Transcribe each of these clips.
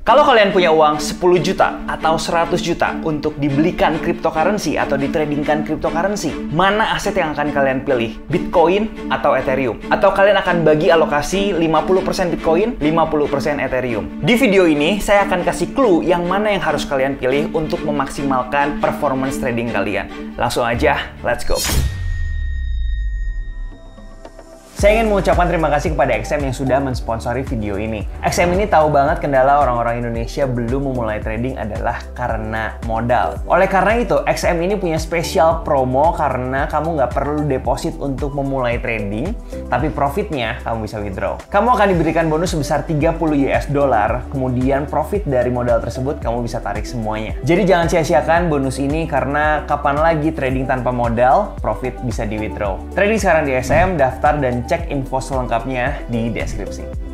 Kalau kalian punya uang 10 juta atau 100 juta untuk dibelikan cryptocurrency atau ditradingkan cryptocurrency, mana aset yang akan kalian pilih? Bitcoin atau Ethereum? Atau kalian akan bagi alokasi 50% Bitcoin, 50% Ethereum? Di video ini, saya akan kasih clue yang mana yang harus kalian pilih untuk memaksimalkan performance trading kalian. Langsung aja, let's go! Saya ingin mengucapkan terima kasih kepada XM yang sudah mensponsori video ini. XM ini tahu banget kendala orang-orang Indonesia belum memulai trading adalah karena modal. Oleh karena itu, XM ini punya spesial promo karena kamu nggak perlu deposit untuk memulai trading, tapi profitnya kamu bisa withdraw. Kamu akan diberikan bonus sebesar 30 US dollar, kemudian profit dari modal tersebut kamu bisa tarik semuanya. Jadi jangan sia-siakan bonus ini karena kapan lagi trading tanpa modal, profit bisa di withdraw. Trading sekarang di XM, daftar dan cek info selengkapnya di deskripsi.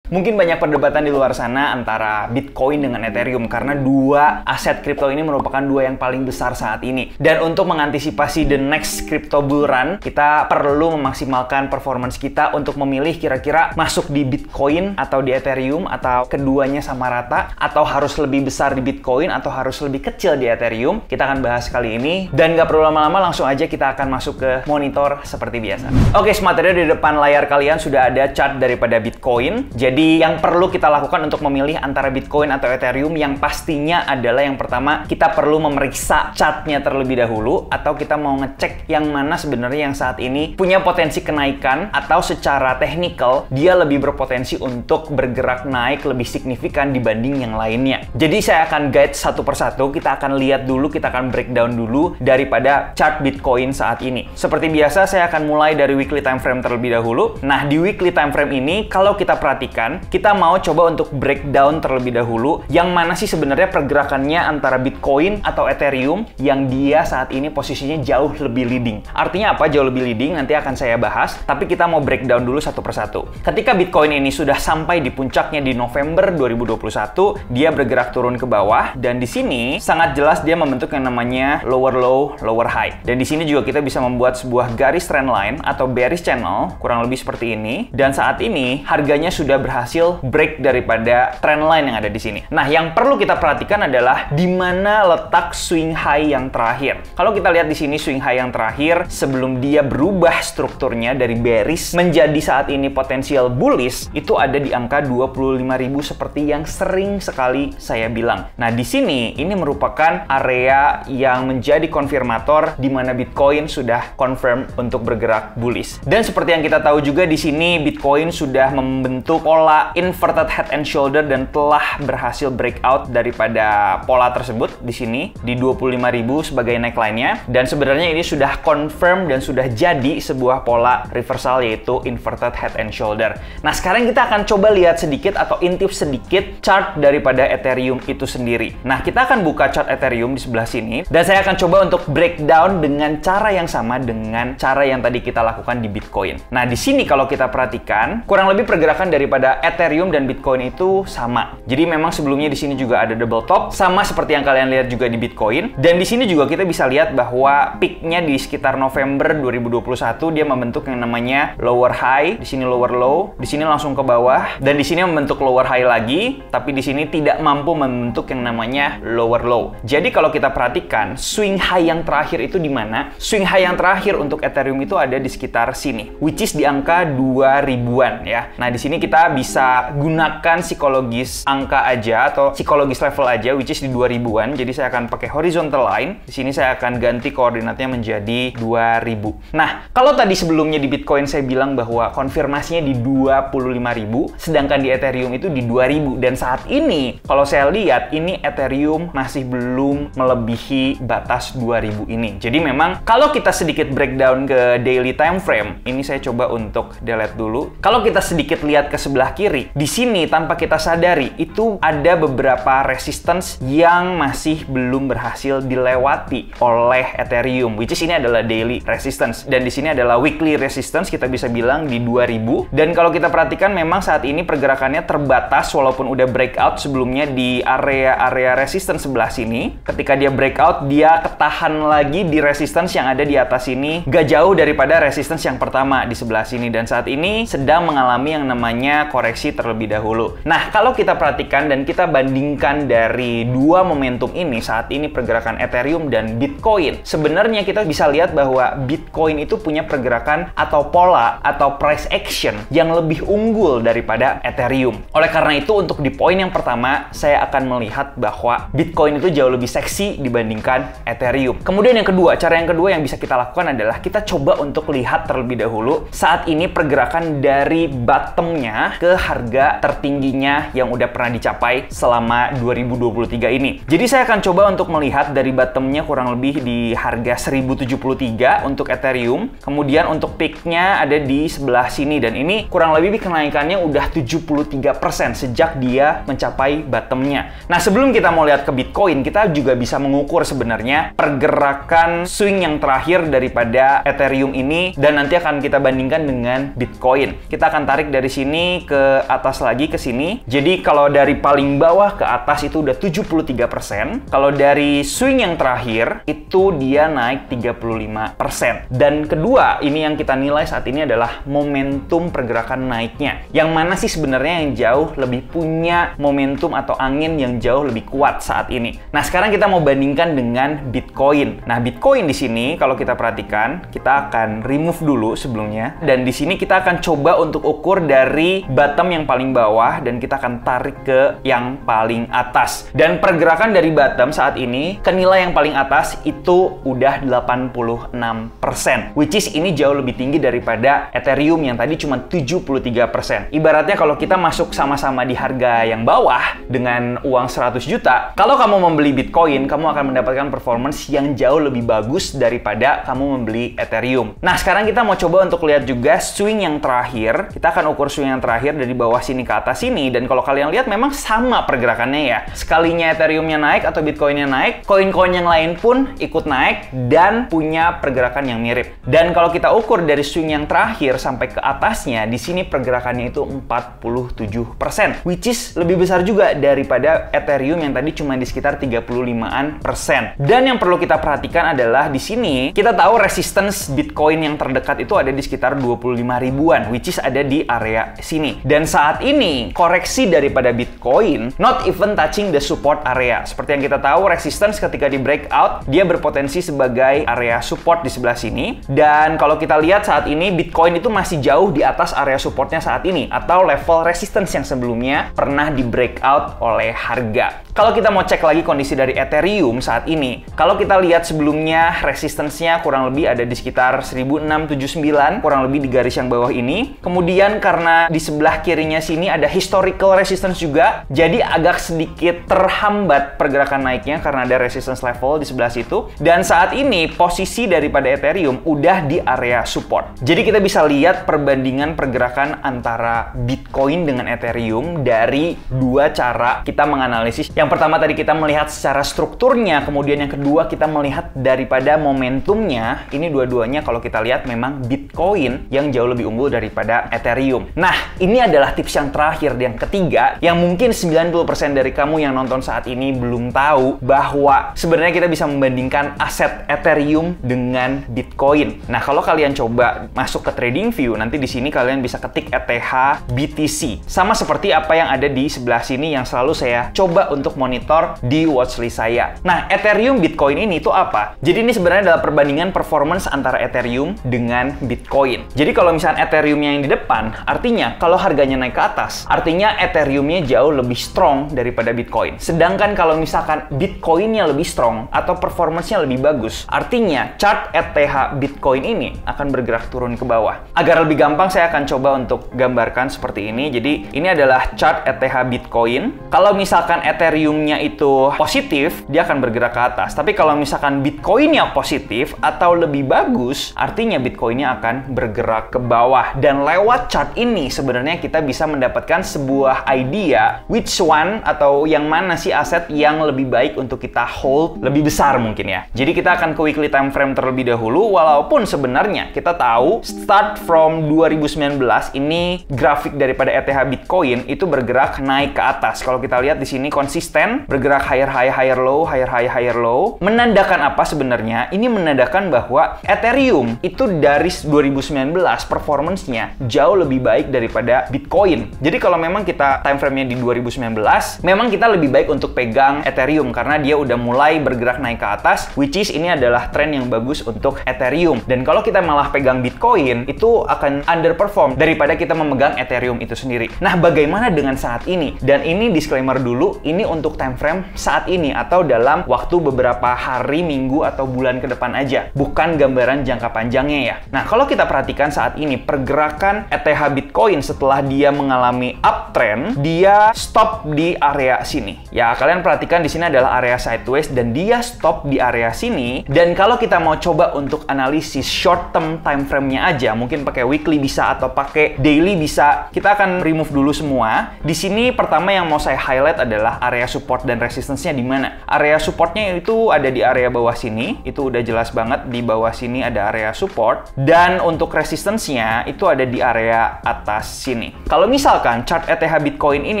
Mungkin banyak perdebatan di luar sana antara Bitcoin dengan Ethereum karena dua aset kripto ini merupakan dua yang paling besar saat ini. Dan untuk mengantisipasi the next crypto bull run, kita perlu memaksimalkan performance kita untuk memilih kira-kira masuk di Bitcoin atau di Ethereum atau keduanya sama rata, atau harus lebih besar di Bitcoin atau harus lebih kecil di Ethereum. Kita akan bahas kali ini dan nggak perlu lama-lama, langsung aja kita akan masuk ke monitor seperti biasa. Oke, Smart Trader, di depan layar kalian sudah ada chart daripada Bitcoin. Jadi yang perlu kita lakukan untuk memilih antara Bitcoin atau Ethereum yang pastinya adalah yang pertama, kita perlu memeriksa chartnya terlebih dahulu, atau kita mau ngecek yang mana sebenarnya yang saat ini punya potensi kenaikan atau secara technical dia lebih berpotensi untuk bergerak naik lebih signifikan dibanding yang lainnya. Jadi saya akan guide satu persatu, kita akan lihat dulu, kita akan breakdown dulu daripada chart Bitcoin saat ini. Seperti biasa, saya akan mulai dari weekly time frame terlebih dahulu. Nah, di weekly time frame ini kalau kita perhatikan, kita mau coba untuk breakdown terlebih dahulu yang mana sih sebenarnya pergerakannya antara Bitcoin atau Ethereum yang dia saat ini posisinya jauh lebih leading. Artinya apa jauh lebih leading? Nanti akan saya bahas, tapi kita mau breakdown dulu satu persatu. Ketika Bitcoin ini sudah sampai di puncaknya di November 2021, dia bergerak turun ke bawah dan di sini sangat jelas dia membentuk yang namanya lower low, lower high. Dan di sini juga kita bisa membuat sebuah garis trendline atau bearish channel kurang lebih seperti ini. Dan saat ini harganya sudah berhasil break daripada trendline yang ada di sini. Nah, yang perlu kita perhatikan adalah di mana letak swing high yang terakhir. Kalau kita lihat di sini swing high yang terakhir sebelum dia berubah strukturnya dari bearish menjadi saat ini potensial bullish, itu ada di angka 25.000 seperti yang sering sekali saya bilang. Nah, di sini ini merupakan area yang menjadi konfirmator di mana Bitcoin sudah confirm untuk bergerak bullish. Dan seperti yang kita tahu juga di sini Bitcoin sudah membentuk pola inverted head and shoulder dan telah berhasil breakout daripada pola tersebut di sini di 25.000 sebagai neckline-nya, dan sebenarnya ini sudah confirm dan sudah jadi sebuah pola reversal yaitu inverted head and shoulder. Nah, sekarang kita akan coba lihat sedikit atau intip sedikit chart daripada Ethereum itu sendiri. Nah, kita akan buka chart Ethereum di sebelah sini dan saya akan coba untuk breakdown dengan cara yang sama dengan cara yang tadi kita lakukan di Bitcoin. Nah, di sini kalau kita perhatikan kurang lebih pergerakan daripada Ethereum dan Bitcoin itu sama. Jadi memang sebelumnya di sini juga ada double top, sama seperti yang kalian lihat juga di Bitcoin. Dan di sini juga kita bisa lihat bahwa peaknya di sekitar November 2021 dia membentuk yang namanya lower high, di sini lower low, di sini langsung ke bawah, dan di sini membentuk lower high lagi, tapi di sini tidak mampu membentuk yang namanya lower low. Jadi kalau kita perhatikan swing high yang terakhir itu di mana? Swing high yang terakhir untuk Ethereum itu ada di sekitar sini, which is di angka 2000-an ya. Nah, di sini kita bisa gunakan psikologis angka aja atau psikologis level aja, which is di 2000-an. Jadi saya akan pakai horizontal line. Di sini saya akan ganti koordinatnya menjadi 2000. Nah, kalau tadi sebelumnya di Bitcoin saya bilang bahwa konfirmasinya di 25.000, sedangkan di Ethereum itu di 2000. Dan saat ini, kalau saya lihat, ini Ethereum masih belum melebihi batas 2000 ini. Jadi memang kalau kita sedikit breakdown ke daily time frame, ini saya coba untuk delete dulu. Kalau kita sedikit lihat ke sebelah kiri, di sini tanpa kita sadari itu ada beberapa resistance yang masih belum berhasil dilewati oleh Ethereum, which is ini adalah daily resistance, dan di sini adalah weekly resistance, kita bisa bilang di 2000. Dan kalau kita perhatikan memang saat ini pergerakannya terbatas walaupun udah breakout sebelumnya di area resistance sebelah sini. Ketika dia breakout, dia ketahan lagi di resistance yang ada di atas ini, gak jauh daripada resistance yang pertama di sebelah sini, dan saat ini sedang mengalami yang namanya koreksi terlebih dahulu. Nah, kalau kita perhatikan dan kita bandingkan dari dua momentum ini, saat ini pergerakan Ethereum dan Bitcoin, sebenarnya kita bisa lihat bahwa Bitcoin itu punya pergerakan atau pola atau price action yang lebih unggul daripada Ethereum. Oleh karena itu, untuk di poin yang pertama, saya akan melihat bahwa Bitcoin itu jauh lebih seksi dibandingkan Ethereum. Kemudian yang kedua, cara yang kedua yang bisa kita lakukan adalah kita coba untuk lihat terlebih dahulu saat ini pergerakan dari bottomnya ke harga tertingginya yang udah pernah dicapai selama 2023 ini. Jadi saya akan coba untuk melihat dari bottomnya kurang lebih di harga 1073 untuk Ethereum. Kemudian untuk peaknya ada di sebelah sini dan ini kurang lebih kenaikannya udah 73% sejak dia mencapai bottomnya. Nah, sebelum kita mau lihat ke Bitcoin, kita juga bisa mengukur sebenarnya pergerakan swing yang terakhir daripada Ethereum ini dan nanti akan kita bandingkan dengan Bitcoin. Kita akan tarik dari sini ke atas lagi ke sini. Jadi kalau dari paling bawah ke atas itu udah 73%. Kalau dari swing yang terakhir itu dia naik 35%. Dan kedua, ini yang kita nilai saat ini adalah momentum pergerakan naiknya. Yang mana sih sebenarnya yang jauh lebih punya momentum atau angin yang jauh lebih kuat saat ini. Nah, sekarang kita mau bandingkan dengan Bitcoin. Nah, Bitcoin di sini kalau kita perhatikan, kita akan remove dulu sebelumnya. Dan di sini kita akan coba untuk ukur dari bottom yang paling bawah dan kita akan tarik ke yang paling atas. Dan pergerakan dari bottom saat ini ke nilai yang paling atas itu udah 86%. Which is ini jauh lebih tinggi daripada Ethereum yang tadi cuma 73%. Ibaratnya kalau kita masuk sama-sama di harga yang bawah dengan uang 100 juta, kalau kamu membeli Bitcoin, kamu akan mendapatkan performance yang jauh lebih bagus daripada kamu membeli Ethereum. Nah, sekarang kita mau coba untuk lihat juga swing yang terakhir. Kita akan ukur swing yang terakhir dari bawah sini ke atas sini. Dan kalau kalian lihat memang sama pergerakannya ya. Sekalinya Ethereum-nya naik atau Bitcoin-nya naik, koin-koin yang lain pun ikut naik dan punya pergerakan yang mirip. Dan kalau kita ukur dari swing yang terakhir sampai ke atasnya, di sini pergerakannya itu 47%. Which is lebih besar juga daripada Ethereum yang tadi cuma di sekitar 35%. Dan yang perlu kita perhatikan adalah di sini kita tahu resistance Bitcoin yang terdekat itu ada di sekitar 25 ribuan, which is ada di area sini. Dan saat ini koreksi daripada Bitcoin not even touching the support area. Seperti yang kita tahu, resistance ketika di breakout dia berpotensi sebagai area support di sebelah sini. Dan kalau kita lihat saat ini Bitcoin itu masih jauh di atas area supportnya saat ini atau level resistance yang sebelumnya pernah di breakout oleh harga. Kalau kita mau cek lagi kondisi dari Ethereum saat ini, kalau kita lihat sebelumnya resistance-nya kurang lebih ada di sekitar 1679, kurang lebih di garis yang bawah ini. Kemudian karena di sebelah kirinya sini ada historical resistance juga, jadi agak sedikit terhambat pergerakan naiknya karena ada resistance level di sebelah situ. Dan saat ini posisi daripada Ethereum udah di area support. Jadi kita bisa lihat perbandingan pergerakan antara Bitcoin dengan Ethereum dari dua cara kita menganalisis. Yang pertama tadi kita melihat secara strukturnya, kemudian yang kedua kita melihat daripada momentumnya. Ini dua-duanya kalau kita lihat memang Bitcoin yang jauh lebih unggul daripada Ethereum. Nah, ini adalah tips yang terakhir, yang ketiga, yang mungkin 90% dari kamu yang nonton saat ini belum tahu bahwa sebenarnya kita bisa membandingkan aset Ethereum dengan Bitcoin. Nah, kalau kalian coba masuk ke TradingView, nanti di sini kalian bisa ketik ETH BTC. Sama seperti apa yang ada di sebelah sini yang selalu saya coba untuk monitor di watchlist saya. Nah, Ethereum Bitcoin ini itu apa? Jadi ini sebenarnya adalah perbandingan performance antara Ethereum dengan Bitcoin. Jadi kalau misalnya Ethereum-nya yang di depan, artinya kalau harganya naik ke atas, artinya Ethereum-nya jauh lebih strong daripada Bitcoin. Sedangkan kalau misalkan Bitcoin-nya lebih strong atau performance-nya lebih bagus, artinya chart ETH Bitcoin ini akan bergerak turun ke bawah. Agar lebih gampang, saya akan coba untuk gambarkan seperti ini. Jadi ini adalah chart ETH Bitcoin. Kalau misalkan Ethereum-nya itu positif, dia akan bergerak ke atas. Tapi kalau misalkan Bitcoin-nya positif atau lebih bagus, artinya Bitcoin-nya akan bergerak ke bawah. Dan lewat chart ini sebenarnya kita bisa mendapatkan sebuah idea which one atau yang mana sih aset yang lebih baik untuk kita hold lebih besar mungkin ya. Jadi kita akan ke weekly time frame terlebih dahulu, walaupun sebenarnya kita tahu start from 2019 ini grafik daripada ETH Bitcoin itu bergerak naik ke atas. Kalau kita lihat di sini konsisten bergerak higher high higher low, higher high higher low. Menandakan apa sebenarnya? Ini menandakan bahwa Ethereum itu dari 2019 performance-nya jauh lebih baik daripada Bitcoin. Jadi kalau memang kita time frame-nya di 2019, memang kita lebih baik untuk pegang Ethereum karena dia udah mulai bergerak naik ke atas, which is ini adalah tren yang bagus untuk Ethereum. Dan kalau kita malah pegang Bitcoin, itu akan underperform daripada kita memegang Ethereum itu sendiri. Nah, bagaimana dengan saat ini? Dan ini disclaimer dulu, ini untuk time frame saat ini atau dalam waktu beberapa hari, minggu, atau bulan ke depan aja. Bukan gambaran jangka panjangnya ya. Nah, kalau kita perhatikan saat ini, pergerakan ETH Bitcoin setelah dia mengalami uptrend, dia stop di area sini. Ya, kalian perhatikan di sini adalah area sideways dan dia stop di area sini. Dan kalau kita mau coba untuk analisis short term time frame-nya aja, mungkin pakai weekly bisa atau pakai daily bisa. Kita akan remove dulu semua. Di sini pertama yang mau saya highlight adalah area support dan resistance-nya di mana. Area supportnya itu ada di area bawah sini. Itu udah jelas banget, di bawah sini ada area support. Dan untuk resistance-nya itu ada di area atas sini. Kalau misalkan chart ETH Bitcoin ini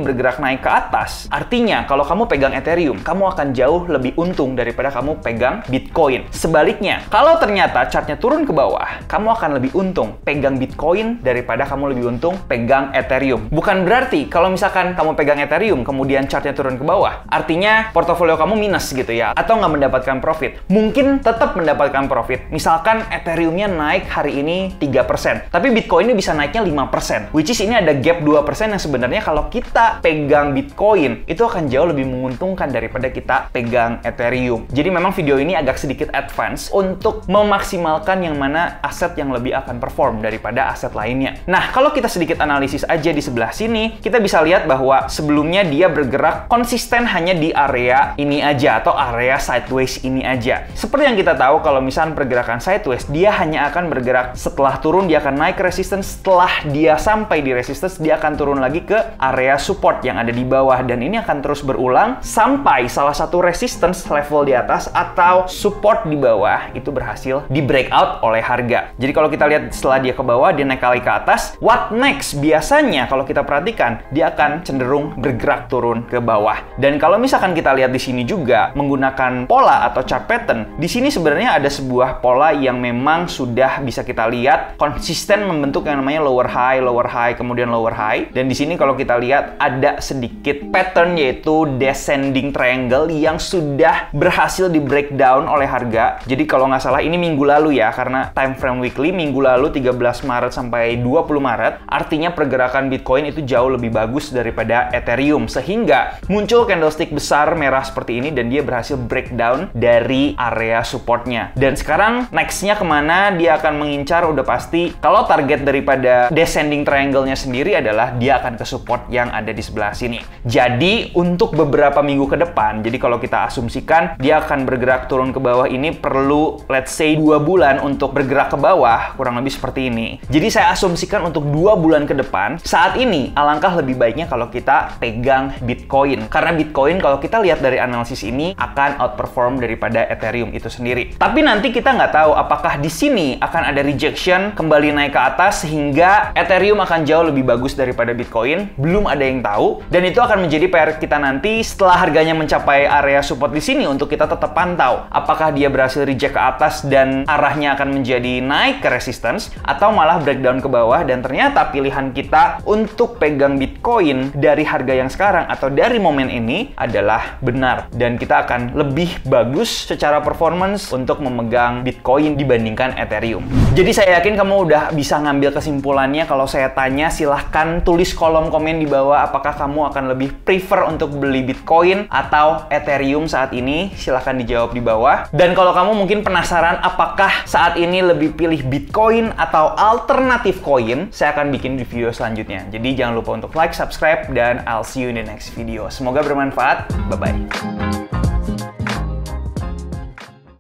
bergerak naik ke atas, artinya kalau kamu pegang Ethereum, kamu akan jauh lebih untung daripada kamu pegang Bitcoin. Sebaliknya, kalau ternyata chartnya turun ke bawah, kamu akan lebih untung pegang Bitcoin daripada kamu lebih untung pegang Ethereum. Bukan berarti kalau misalkan kamu pegang Ethereum, kemudian chartnya turun ke bawah, artinya portofolio kamu minus gitu ya, atau nggak mendapatkan profit. Mungkin tetap mendapatkan profit. Misalkan Ethereum-nya naik hari ini 3%, tapi Bitcoin ini bisa naiknya 5%. Which is ini ada gap 2% yang sebenarnya kalau kita pegang Bitcoin, itu akan jauh lebih menguntungkan daripada kita pegang Ethereum. Jadi memang video ini agak sedikit advance untuk memaksimalkan yang mana aset yang lebih akan perform daripada aset lainnya. Nah, kalau kita sedikit analisis aja di sebelah sini, kita bisa lihat bahwa sebelumnya dia bergerak konsisten hanya di area ini aja atau area sideways ini aja. Seperti yang kita tahu kalau misalnya pergerakan sideways, dia hanya akan bergerak setelah turun, dia akan naik ke resistance, setelah dia sampai di resistance, dia akan turun lagi ke area support yang ada di bawah, dan ini akan terus berulang sampai salah satu resistance level di atas atau support di bawah itu berhasil di breakout oleh harga. Jadi kalau kita lihat setelah dia ke bawah, dia naik kali ke atas, what next? Biasanya kalau kita perhatikan, dia akan cenderung bergerak turun ke bawah. Dan kalau misalkan kita lihat di sini juga menggunakan pola atau chart pattern, di sini sebenarnya ada sebuah pola yang memang sudah bisa kita lihat konsisten membentuk yang namanya lower high, kemudian lower high. Dan di sini kalau kita lihat ada sedikit pattern yaitu descending triangle yang sudah berhasil di breakdown oleh harga. Jadi kalau nggak salah ini minggu lalu ya, karena time frame weekly minggu lalu 13 Maret sampai 20 Maret, artinya pergerakan Bitcoin itu jauh lebih bagus daripada Ethereum, sehingga muncul candlestick besar merah seperti ini dan dia berhasil breakdown dari area supportnya. Dan sekarang nextnya kemana dia akan mengincar udah pasti. Kalau target daripada descending triangle-nya sendiri adalah dia akan ke support yang ada di sebelah sini. Jadi untuk beberapa minggu ke depan, jadi kalau kita asumsikan dia akan bergerak turun ke bawah, ini perlu let's say 2 bulan untuk bergerak ke bawah, kurang lebih seperti ini. Jadi saya asumsikan untuk 2 bulan ke depan, saat ini alangkah lebih baiknya kalau kita pegang Bitcoin. Karena Bitcoin kalau kita lihat dari analisis ini akan outperform daripada Ethereum itu sendiri. Tapi nanti kita nggak tahu apakah di sini akan ada rejection, kembali naik ke atas sehingga Ethereum akan jauh lebih bagus daripada Bitcoin. Belum ada yang tahu. Dan itu akan menjadi PR kita nanti setelah harganya mencapai area support di sini untuk kita tetap pantau. Apakah dia berhasil reject ke atas dan arahnya akan menjadi naik ke resistance atau malah breakdown ke bawah, dan ternyata pilihan kita untuk pegang Bitcoin dari harga yang sekarang atau dari momen ini adalah benar. Dan kita akan lebih bagus secara performance untuk memegang Bitcoin dibandingkan Ethereum. Jadi saya yakin kamu udah bisa ngambil kesimpulannya. Kalau saya tanya, silahkan tulis kolom komen di bawah apakah kamu akan lebih prefer untuk beli Bitcoin atau Ethereum saat ini. Silahkan dijawab di bawah. Dan kalau kamu mungkin penasaran apakah saat ini lebih pilih Bitcoin atau alternatif koin, saya akan bikin di video selanjutnya. Jadi jangan lupa untuk like, subscribe, dan I'll see you in the next video. Semoga bermanfaat. Bye-bye.